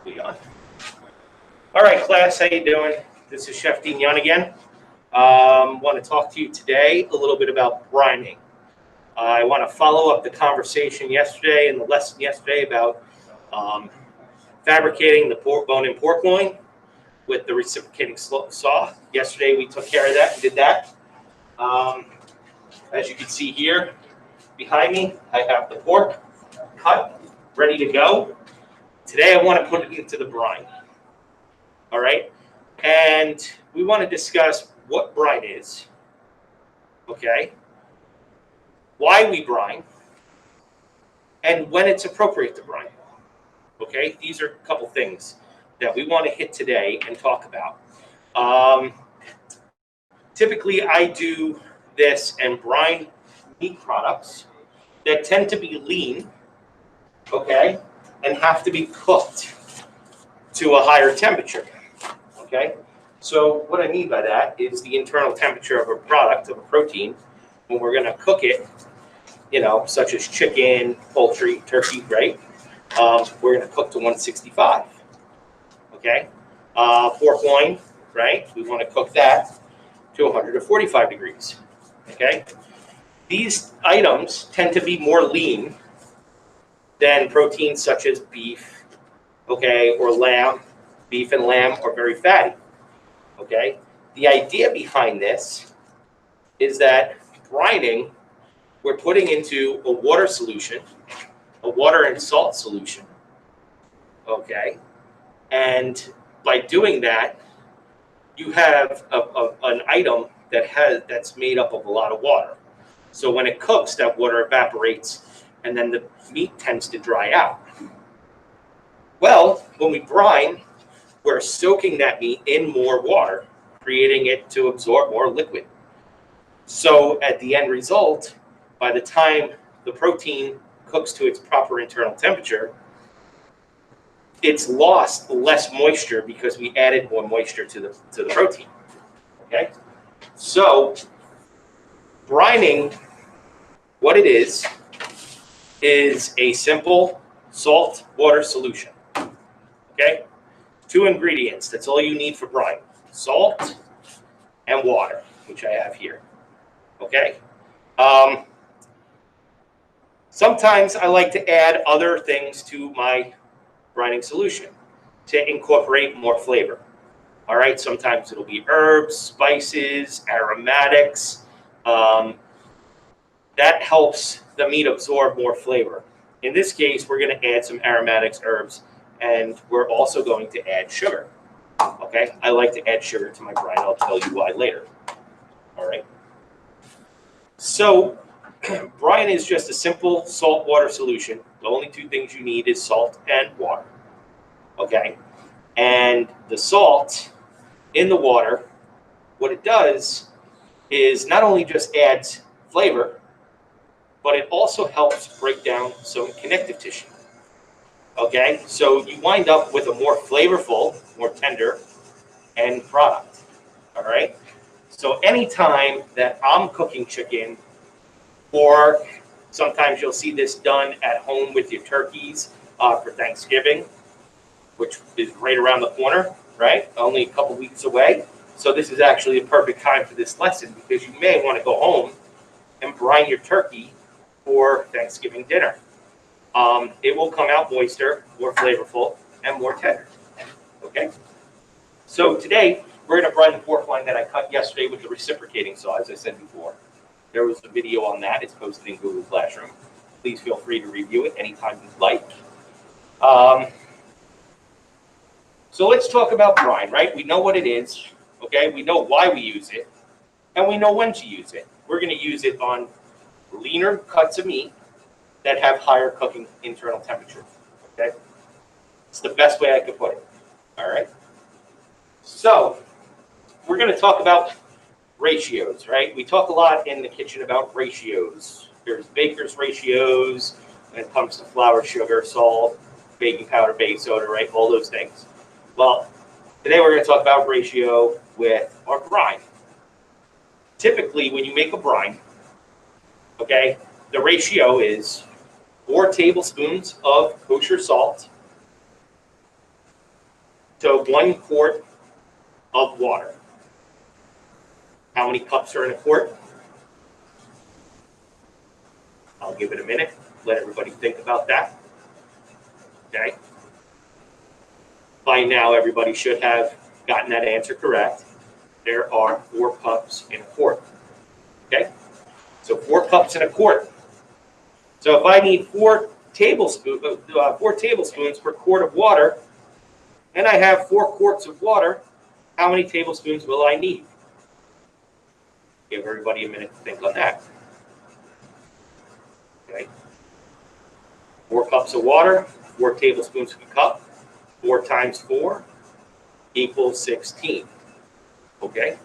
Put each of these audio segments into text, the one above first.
Leon. All right, class, how you doing? This is Chef Dignon again. Want to talk to you today a little bit about brining. I want to follow up the conversation yesterday and the lesson yesterday about fabricating the bone-in pork loin with the reciprocating saw. Yesterday we took care of that and did that. As you can see here behind me, I have the pork cut, ready to go. Today I want to put it into the brine. All right, and we want to discuss what brine is, okay, why we brine, and when it's appropriate to brine. Okay, these are a couple things that we want to hit today and talk about. Typically, I do this and brine meat products that tend to be lean, okay, and have to be cooked to a higher temperature. Okay, so what I mean by that is the internal temperature of a product, of a protein, when we're going to cook it, you know, such as chicken, poultry, turkey, right? We're going to cook to 165. Okay, pork loin, right? We want to cook that to 145 degrees. Okay, these items tend to be more lean than proteins such as beef, okay, or lamb. Beef and lamb are very fatty, okay? The idea behind this is that brining, we're putting into a water solution, a water and salt solution, okay? And by doing that, you have an item that's made up of a lot of water. So when it cooks, that water evaporates, and then the meat tends to dry out. Well, when we brine, we're soaking that meat in more water, creating it to absorb more liquid. So at the end result, by the time the protein cooks to its proper internal temperature, it's lost less moisture because we added more moisture to the protein. Okay? So brining, what it is a simple salt water solution. Okay? 2 ingredients. That's all you need for brine. Salt and water, which I have here. Okay? Sometimes I like to add other things to my brining solution to incorporate more flavor. All right? Sometimes it'll be herbs, spices, aromatics. That helps the meat absorb more flavor. In this case, we're going to add some aromatics, herbs, and we're also going to add sugar. Okay, I like to add sugar to my brine. I'll tell you why later. All right. So brine is just a simple salt water solution. The only 2 things you need is salt and water. Okay, and the salt in the water, what it does is not only just adds flavor, but it also helps break down some connective tissue. Okay, so you wind up with a more flavorful, more tender end product. All right, so anytime that I'm cooking chicken, or sometimes you'll see this done at home with your turkeys for Thanksgiving, which is right around the corner, right? Only a couple weeks away. So this is actually a perfect time for this lesson because you may want to go home and brine your turkey for Thanksgiving dinner. It will come out moister, more flavorful, and more tender. Okay? So today, we're going to brine the pork loin that I cut yesterday with the reciprocating saw, as I said before. There was a video on that. It's posted in Google Classroom. Please feel free to review it anytime you'd like. So let's talk about brine, right? We know what it is, okay? We know why we use it, and we know when to use it. We're going to use it on leaner cuts of meat that have higher cooking internal temperature, okay? It's the best way I could put it, all right? So we're going to talk about ratios, right? We talk a lot in the kitchen about ratios. There's baker's ratios when it comes to flour, sugar, salt, baking powder, baking soda, right? All those things. Well, today we're going to talk about ratio with our brine. Typically, when you make a brine, okay, the ratio is 4 tablespoons of kosher salt to 1 quart of water. How many cups are in a quart? I'll give it a minute. Let everybody think about that. Okay. By now, everybody should have gotten that answer correct. There are 4 cups in a quart. Okay. So 4 cups in a quart. So if I need 4 tablespoons per quart of water, and I have 4 quarts of water, how many tablespoons will I need? Give everybody a minute to think on that. Okay. 4 cups of water, 4 tablespoons per cup, 4 times 4 equals 16. Okay.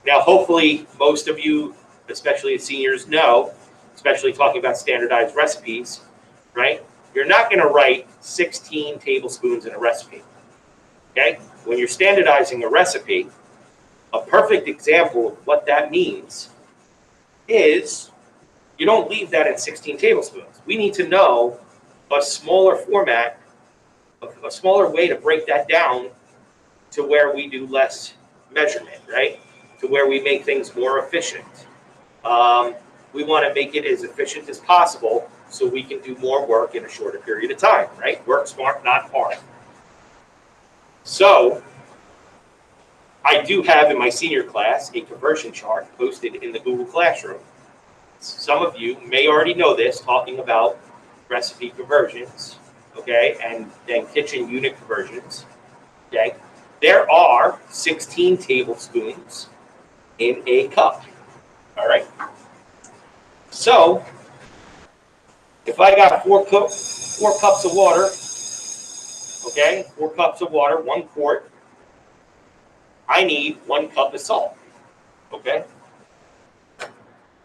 Now, hopefully, most of you, especially the seniors, know, especially talking about standardized recipes, right? You're not going to write 16 tablespoons in a recipe. Okay. When you're standardizing a recipe, a perfect example of what that means is you don't leave that at 16 tablespoons. We need to know a smaller format, a smaller way to break that down to where we do less measurement, right? To where we make things more efficient. We want to make it as efficient as possible so we can do more work in a shorter period of time, right? Work smart, not hard. So I do have in my senior class a conversion chart posted in the Google Classroom. Some of you may already know this, talking about recipe conversions, okay, and then kitchen unit conversions, okay. There are 16 tablespoons in a cup, all right. So if I got 4 cups of water, okay, 4 cups of water, 1 quart, I need 1 cup of salt, okay.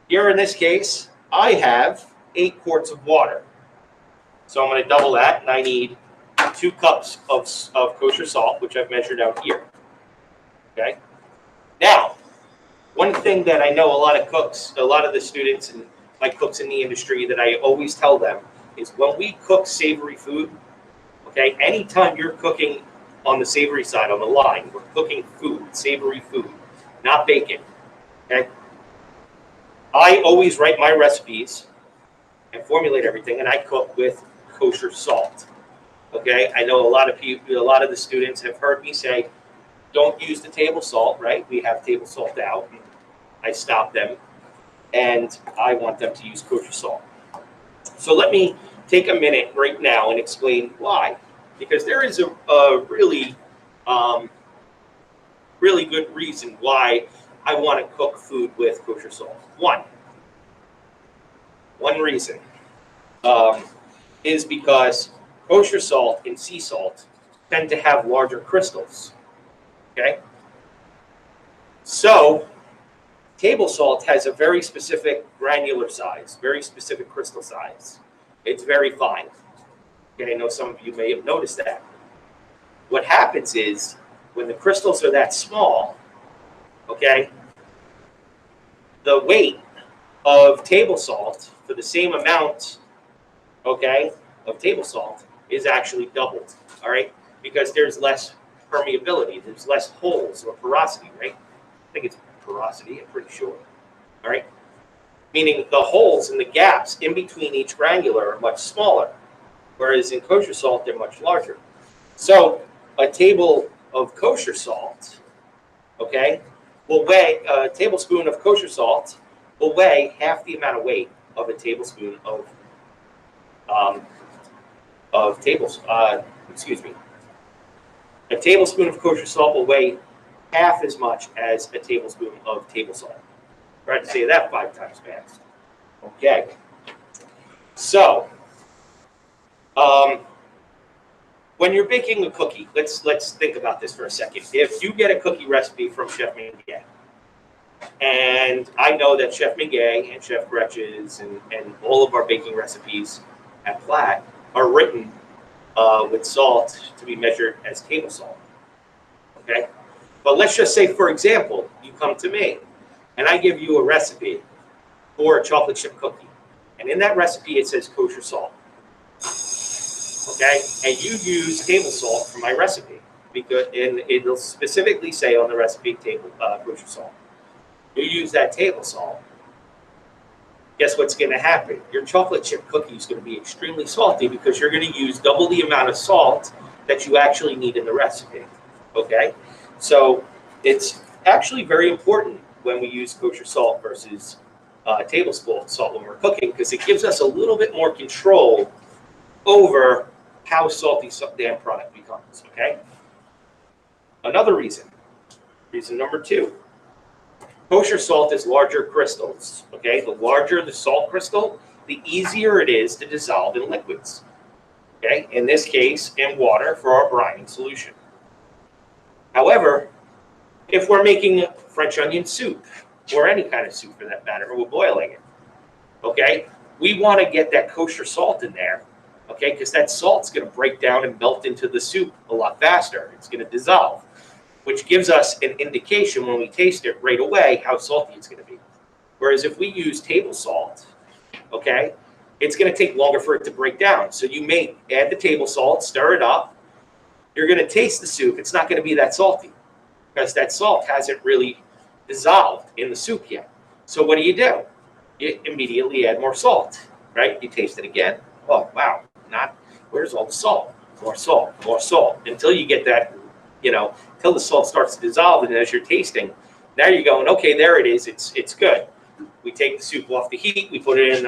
Here in this case, I have 8 quarts of water. So I'm going to double that, and I need 2 cups of kosher salt, which I've measured out here. Okay. Now, one thing that I know a lot of the students and my cooks in the industry that I always tell them is when we cook savory food, okay, anytime you're cooking on the savory side, on the line, we're cooking food, savory food, not bacon. Okay. I always write my recipes and formulate everything, and I cook with kosher salt. Okay, I know a lot of the students have heard me say, don't use the table salt, right? We have table salt out. And I stop them, and I want them to use kosher salt. So let me take a minute right now and explain why. Because there is a really, really good reason why I want to cook food with kosher salt. One reason is because kosher salt and sea salt tend to have larger crystals. Okay? So, table salt has a very specific granular size, very specific crystal size. It's very fine. Okay, I know some of you may have noticed that. What happens is, when the crystals are that small, okay, the weight of table salt for the same amount, okay, of table salt is actually doubled, all right, because there's less permeability, there's less holes or porosity, right? I think it's porosity, I'm pretty sure, all right? Meaning the holes and the gaps in between each granular are much smaller, whereas in kosher salt, they're much larger. So a table of kosher salt, okay, will weigh, a tablespoon of kosher salt will weigh half the amount of weight of a tablespoon of A tablespoon of kosher salt will weigh half as much as a tablespoon of table salt. Try to say that 5 times fast. Okay. So, when you're baking a cookie, let's think about this for a second. If you get a cookie recipe from Chef Miguel, and I know that Chef Miguel and Chef Gretches and all of our baking recipes at Platt are written with salt to be measured as table salt. Okay? But let's just say, for example, you come to me and I give you a recipe for a chocolate chip cookie. And in that recipe, it says kosher salt. Okay? And you use table salt for my recipe. because and it'll specifically say on the recipe table kosher salt. You use that table salt. Guess what's going to happen? Your chocolate chip cookie is going to be extremely salty because you're going to use double the amount of salt that you actually need in the recipe. Okay, so it's actually very important when we use kosher salt versus table salt when we're cooking, because it gives us a little bit more control over how salty some damn product becomes. Okay. Another reason number 2. Kosher salt is larger crystals, okay? The larger the salt crystal, the easier it is to dissolve in liquids, okay? In this case, in water for our brining solution. However, if we're making French onion soup, or any kind of soup for that matter, or we're boiling it, okay? We want to get that kosher salt in there, okay? Because that salt's going to break down and melt into the soup a lot faster. It's going to dissolve, which gives us an indication when we taste it right away how salty it's going to be. Whereas if we use table salt, okay, it's going to take longer for it to break down. So you may add the table salt, stir it up. You're going to taste the soup. It's not going to be that salty because that salt hasn't really dissolved in the soup yet. So what do? You immediately add more salt, right? You taste it again. Oh, wow, where's all the salt? More salt, until you get that, until the salt starts to dissolve, and as you're tasting, now you're going, okay, there it is. It's good. We take the soup off the heat. We put it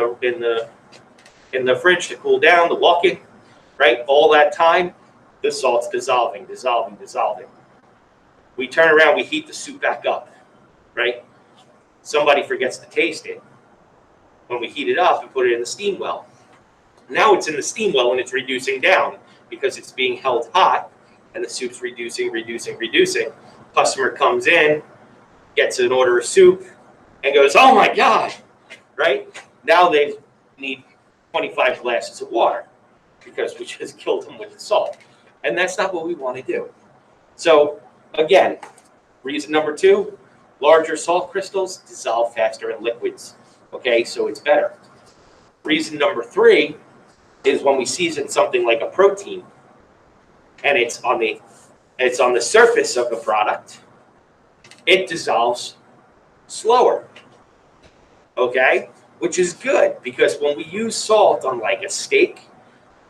in the fridge to cool down, to walk it, right? All that time, the salt's dissolving. We turn around, we heat the soup back up, right? Somebody forgets to taste it. When we heat it up and put it in the steam well, now it's in the steam well and it's reducing down because it's being held hot. And the soup's reducing. Customer comes in, gets an order of soup, and goes, oh my God, right? Now they need 25 glasses of water because we just killed them with the salt. And that's not what we want to do. So again, reason number 2, larger salt crystals dissolve faster in liquids. Okay, so it's better. Reason number 3 is when we season something like a protein, and it's on the surface of the product, it dissolves slower, okay? Which is good because when we use salt on like a steak,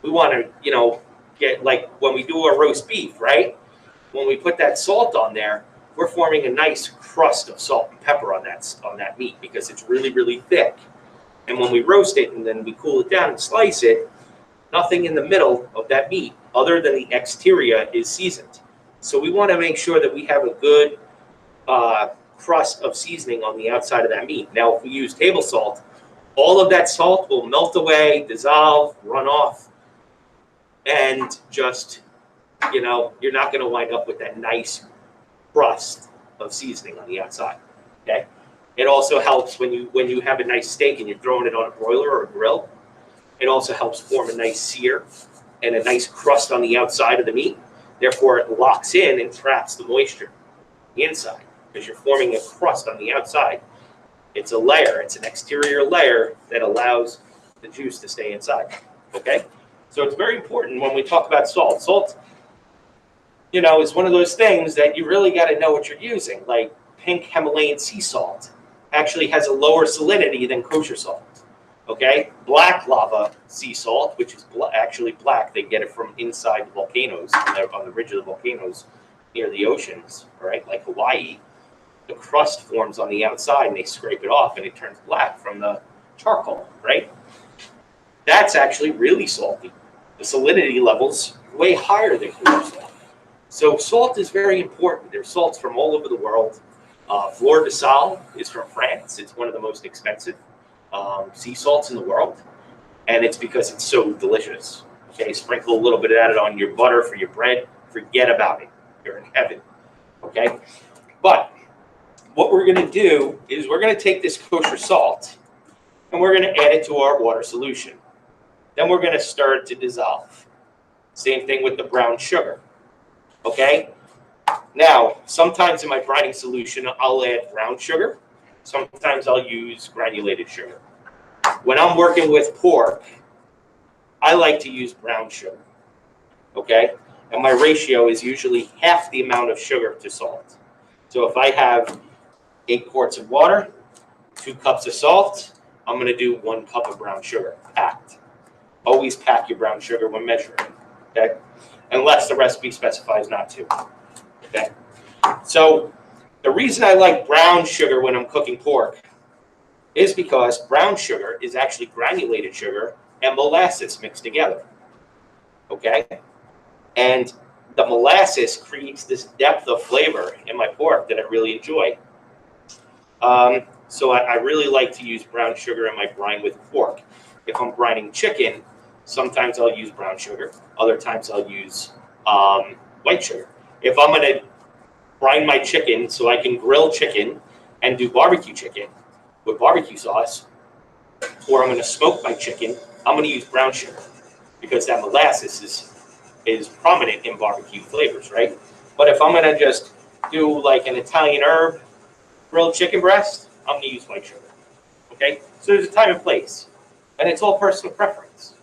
we want to, get like when we do a roast beef, right? When we put that salt on there, we're forming a nice crust of salt and pepper on that meat because it's really, really thick. And when we roast it and then we cool it down and slice it, nothing in the middle of that meat other than the exterior is seasoned. So we want to make sure that we have a good crust of seasoning on the outside of that meat. Now, if we use table salt, all of that salt will melt away, dissolve, run off, and just, you're not going to wind up with that nice crust of seasoning on the outside, okay? It also helps when you have a nice steak and you're throwing it on a broiler or a grill. It also helps form a nice sear and a nice crust on the outside of the meat. Therefore, it locks in and traps the moisture on the inside because you're forming a crust on the outside. It's a layer. It's an exterior layer that allows the juice to stay inside, okay? So it's very important when we talk about salt. Salt, is one of those things that you really got to know what you're using. Like pink Himalayan sea salt actually has a lower salinity than kosher salt. Okay, black lava sea salt, which is actually black, they get it from inside the volcanoes, on the ridge of the volcanoes near the oceans, right, like Hawaii. The crust forms on the outside and they scrape it off and it turns black from the charcoal, right? That's actually really salty. The salinity level's way higher than kosher salt. So salt is very important. There's salts from all over the world. Fleur de Sal is from France. It's one of the most expensive sea salts in the world, and it's because it's so delicious. Okay, sprinkle a little bit of that on your butter for your bread. Forget about it. You're in heaven. Okay, but what we're going to do is we're going to take this kosher salt and we're going to add it to our water solution. Then we're going to stir it to dissolve. Same thing with the brown sugar. Okay, now sometimes in my brining solution I'll add brown sugar. Sometimes I'll use granulated sugar. When I'm working with pork, I like to use brown sugar, okay? and my ratio is usually half the amount of sugar to salt. So if I have 8 quarts of water, 2 cups of salt, I'm going to do 1 cup of brown sugar, packed. Always pack your brown sugar when measuring, okay? Unless the recipe specifies not to, okay? So the reason I like brown sugar when I'm cooking pork is because brown sugar is actually granulated sugar and molasses mixed together, okay? And the molasses creates this depth of flavor in my pork that I really enjoy. So I really like to use brown sugar in my brine with pork. If I'm brining chicken, sometimes I'll use brown sugar. Other times I'll use white sugar. If I'm going to brine my chicken so I can grill chicken and do barbecue chicken with barbecue sauce, or I'm going to smoke my chicken, I'm going to use brown sugar because that molasses is prominent in barbecue flavors, right? But if I'm going to just do like an Italian herb grilled chicken breast, I'm going to use white sugar, okay? So there's a time and place, and it's all personal preference,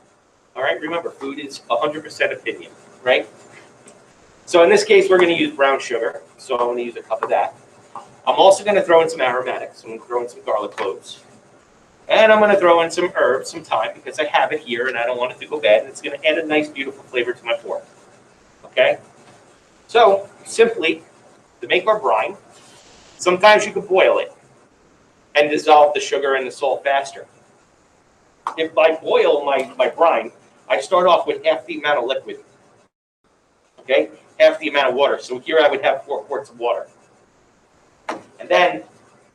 all right? Remember, food is 100% opinion, right? So in this case, we're going to use brown sugar, so I'm going to use a cup of that. I'm also going to throw in some aromatics. I'm going to throw in some garlic cloves, and I'm going to throw in some herbs, some thyme, because I have it here, and I don't want it to go bad, and it's going to add a nice, beautiful flavor to my pork, okay? So simply, to make our brine, sometimes you could boil it and dissolve the sugar and the salt faster. If I boil my brine, I start off with half the amount of liquid, okay? Half the amount of water. So here I would have 4 quarts of water. And then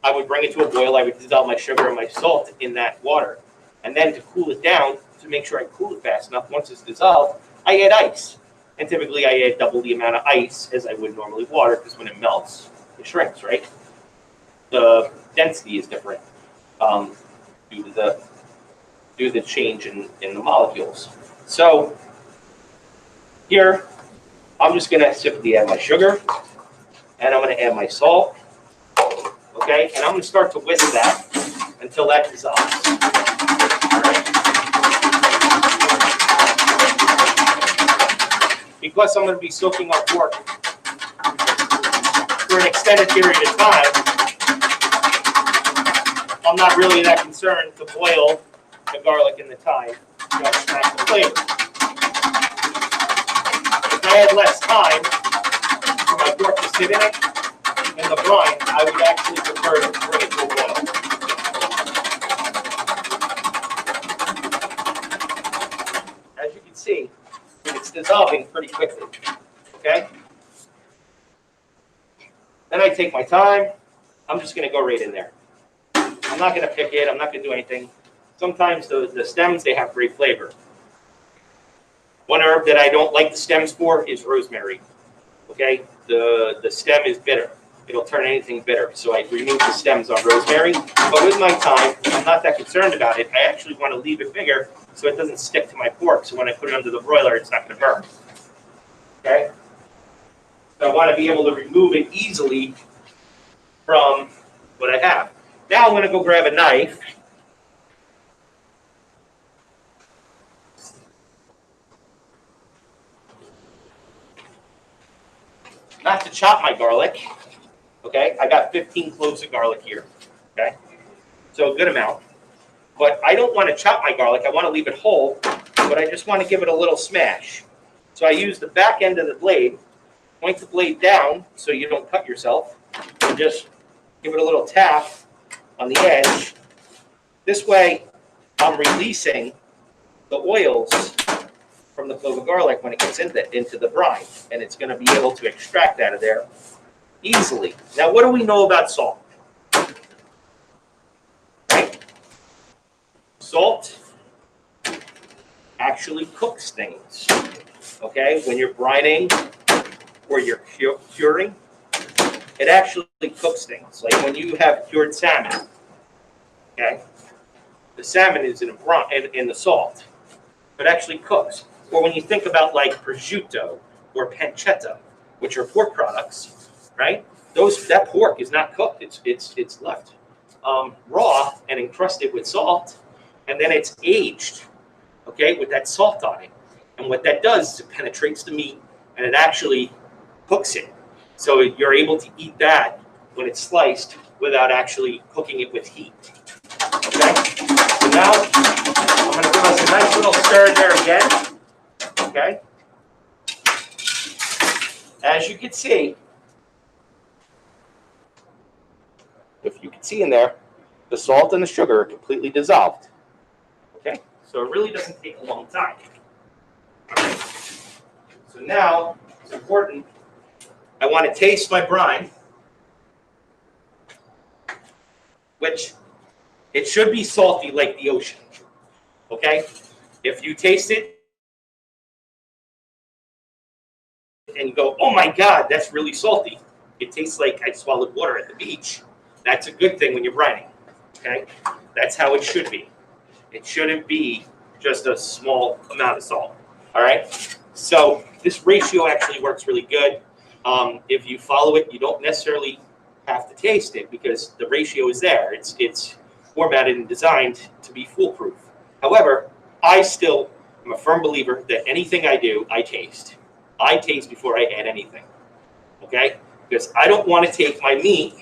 I would bring it to a boil. I would dissolve my sugar and my salt in that water. And then to cool it down, to make sure I cool it fast enough, once it's dissolved, I add ice. And typically I add double the amount of ice as I would normally water, because when it melts, it shrinks, right? The density is different due to the change in the molecules. So here, I'm just going to simply add my sugar, and I'm going to add my salt, okay? And I'm going to start to whisk that until that dissolves. All right. Because I'm going to be soaking our pork for an extended period of time, I'm not really that concerned to boil the garlic and the thyme to extract the flavor. If I had less time for my pork to sit in it, in the brine, I would actually prefer to bring it to a boil. As you can see, it's dissolving pretty quickly, okay? Then I take my time. I'm just going to go right in there. I'm not going to pick it. I'm not going to do anything. Sometimes the stems, they have great flavor. One herb that I don't like the stems for is rosemary. Okay, the stem is bitter. It'll turn anything bitter. So I remove the stems on rosemary. But with my thyme, I'm not that concerned about it. I actually want to leave it bigger so it doesn't stick to my pork. So when I put it under the broiler, it's not going to burn. Okay? So I want to be able to remove it easily from what I have. Now I'm going to go grab a knife. Not to chop my garlic, okay? I got 15 cloves of garlic here, okay? So a good amount. But I don't want to chop my garlic. I want to leave it whole, but I just want to give it a little smash. So I use the back end of the blade, point the blade down so you don't cut yourself, and just give it a little tap on the edge. This way, I'm releasing the oils from the clove of garlic when it gets into the brine, and it's going to be able to extract out of there easily. Now, what do we know about salt? Right? Salt actually cooks things. Okay, when you're brining or you're curing, it actually cooks things. Like when you have cured salmon, okay, the salmon is in the salt. It actually cooks. Or when you think about like prosciutto or pancetta, which are pork products, right? That pork is not cooked. It's left raw and encrusted with salt, and then it's aged, okay, with that salt on it. And what that does is it penetrates the meat and it actually cooks it. So you're able to eat that when it's sliced without actually cooking it with heat. Okay? So now I'm going to give us a nice little stir in there again. Okay? As you can see, if you can see in there, the salt and the sugar are completely dissolved. Okay? So it really doesn't take a long time. So now, it's important, I want to taste my brine, which it should be salty like the ocean. Okay? If you taste it and you go, oh my God, that's really salty. It tastes like I swallowed water at the beach. That's a good thing when you're brining. Okay? That's how it should be. It shouldn't be just a small amount of salt. All right? So this ratio actually works really good. If you follow it, you don't necessarily have to taste it because the ratio is there. It's formatted and designed to be foolproof. However, I still am a firm believer that anything I do, I taste. I taste before I add anything. Okay? Because I don't want to take my meat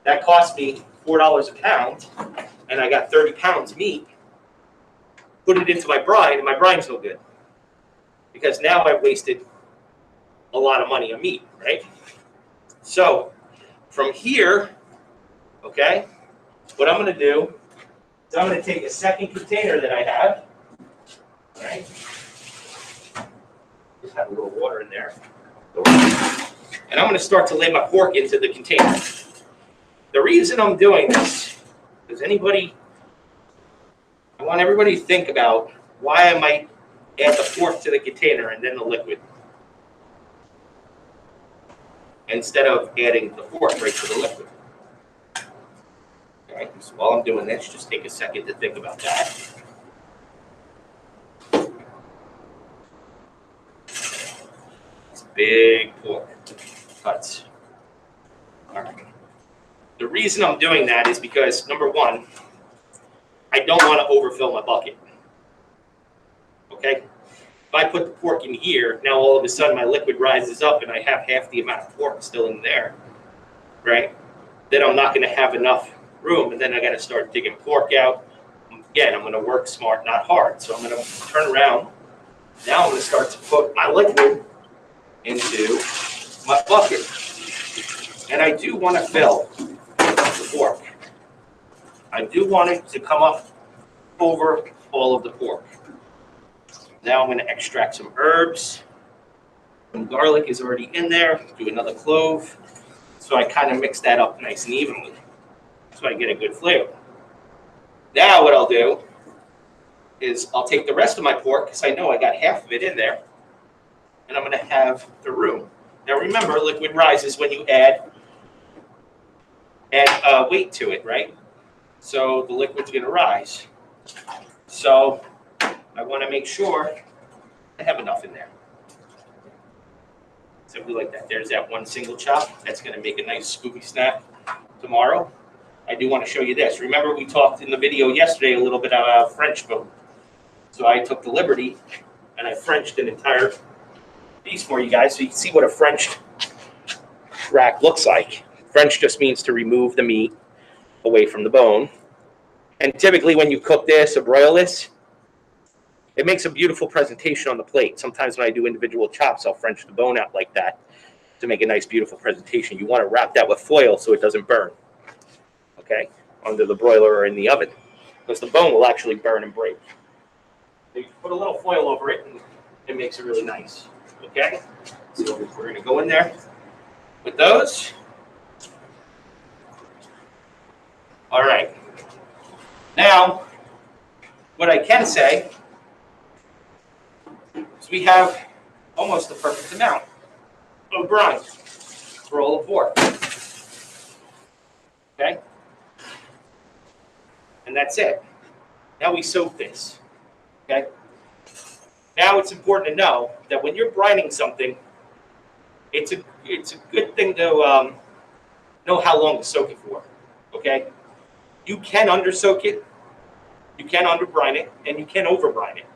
that cost me $4 a pound, and I got 30 pounds meat, put it into my brine, and my brine's no good. Because now I've wasted a lot of money on meat, right? So from here, okay, what I'm going to do is I'm going to take a second container that I have, all right? Just have a little water in there. And I'm going to start to lay my pork into the container. The reason I'm doing this, I want everybody to think about why I might add the pork to the container and then the liquid, instead of adding the pork right to the liquid. Okay, so while I'm doing this, just take a second to think about that. It's big pork cuts. All right. The reason I'm doing that is because, number one, I don't want to overfill my bucket. Okay? If I put the pork in here, now all of a sudden my liquid rises up and I have half the amount of pork still in there, right? Then I'm not going to have enough room, and then I got to start digging pork out. Again, I'm going to work smart, not hard. So I'm going to turn around. Now I'm going to start to put my liquid into my bucket. And I do want to fill the pork. I do want it to come up over all of the pork. Now I'm going to extract some herbs. Some garlic is already in there. Do another clove. So I kind of mix that up nice and evenly, so I get a good flavor. Now what I'll do is I'll take the rest of my pork, because I know I got half of it in there, and I'm going to have the roux. Now remember, liquid rises when you add weight to it, right? So the liquid's going to rise. So I want to make sure I have enough in there. Simply like that. There's that one single chop. That's going to make a nice Scooby snack tomorrow. I do want to show you this. Remember, we talked in the video yesterday a little bit about French food. So I took the liberty and I Frenched an entire piece for you guys so you can see what a Frenched rack looks like. French just means to remove the meat away from the bone. And typically when you cook this or broil this, it makes a beautiful presentation on the plate. Sometimes when I do individual chops, I'll French the bone out like that to make a nice, beautiful presentation. You want to wrap that with foil so it doesn't burn, okay, under the broiler or in the oven, because the bone will actually burn and break. So you put a little foil over it, and it makes it really nice, okay? So we're going to go in there with those. All right. Now, what I can say is we have almost the perfect amount of brine for all the pork. Okay? And that's it. Now we soak this. Okay? Now it's important to know that when you're brining something, it's a good thing to know how long to soak it for. Okay? You can under soak it, you can under brine it, and you can over brine it.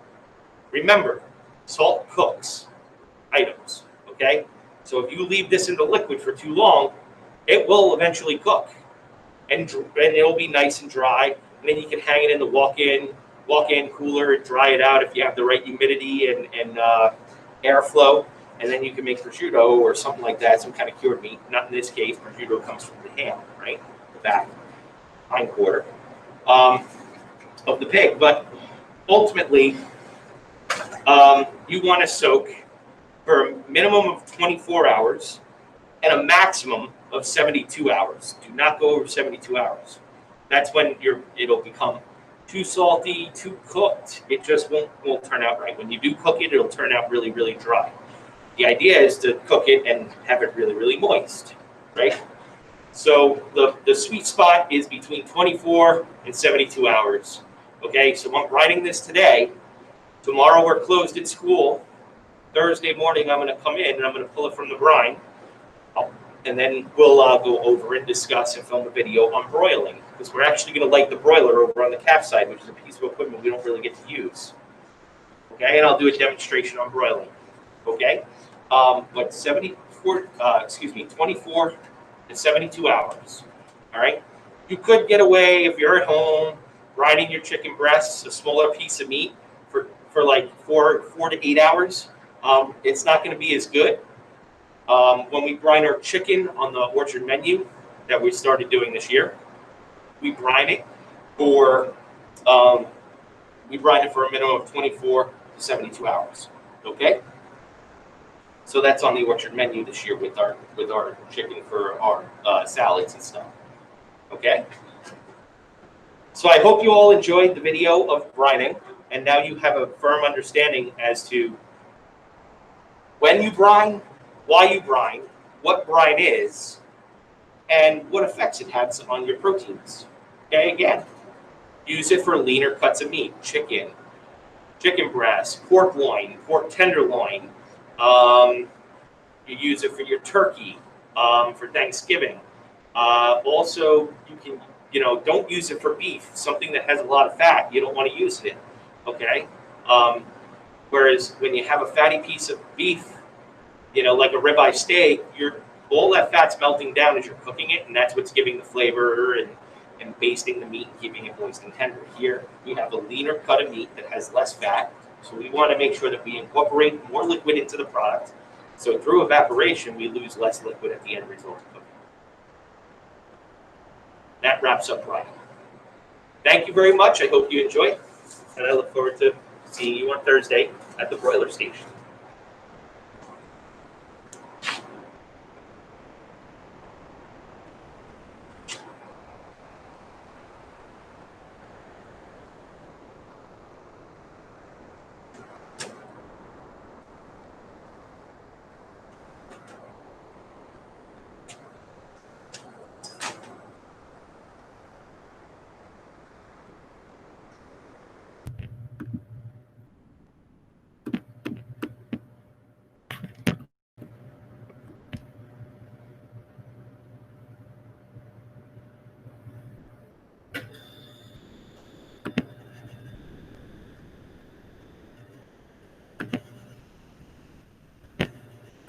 Remember, salt cooks items. okay? So if you leave this in the liquid for too long, it will eventually cook, and it'll be nice and dry. And then you can hang it in the walk-in cooler and dry it out if you have the right humidity and airflow. And then you can make prosciutto or something like that, some kind of cured meat. Not in this case, prosciutto comes from the ham, right? The back hindquarter of the pig. But ultimately, you want to soak for a minimum of 24 hours and a maximum of 72 hours. Do not go over 72 hours. That's when it'll become too salty, too cooked. It just won't turn out right. When you do cook it, it'll turn out really, really dry. The idea is to cook it and have it really, really moist, right? So the sweet spot is between 24 and 72 hours. Okay, so I'm brining this today. Tomorrow we're closed at school. Thursday morning I'm going to come in and I'm going to pull it from the brine. And then we'll go over and discuss and film a video on broiling, because we're actually going to light the broiler over on the calf side, which is a piece of equipment we don't really get to use. Okay, and I'll do a demonstration on broiling. Okay, but 24 to 72 hours. All right, you could get away if you're at home brining your chicken breasts, a smaller piece of meat, for like 4 to 8 hours. It's not going to be as good. When we brine our chicken on the Orchard menu that we started doing this year, we brine it for a minimum of 24 to 72 hours. Okay, so that's on the Orchard menu this year with our chicken for our salads and stuff. Okay, so I hope you all enjoyed the video of brining, and now you have a firm understanding as to when you brine, why you brine, what brine is, and what effects it has on your proteins. Okay, again, use it for leaner cuts of meat, chicken breast, pork loin, pork tenderloin. You use it for your turkey, for Thanksgiving. Also, you can, don't use it for beef, something that has a lot of fat. You don't want to use it, okay? Whereas when you have a fatty piece of beef, like a ribeye steak, all that fat's melting down as you're cooking it, and that's what's giving the flavor and basting the meat, keeping it moist and tender. Here, we have a leaner cut of meat that has less fat, so we want to make sure that we incorporate more liquid into the product, so through evaporation, we lose less liquid at the end result of cooking. That wraps up brining. Thank you very much. I hope you enjoyed, and I look forward to seeing you on Thursday at the broiler station.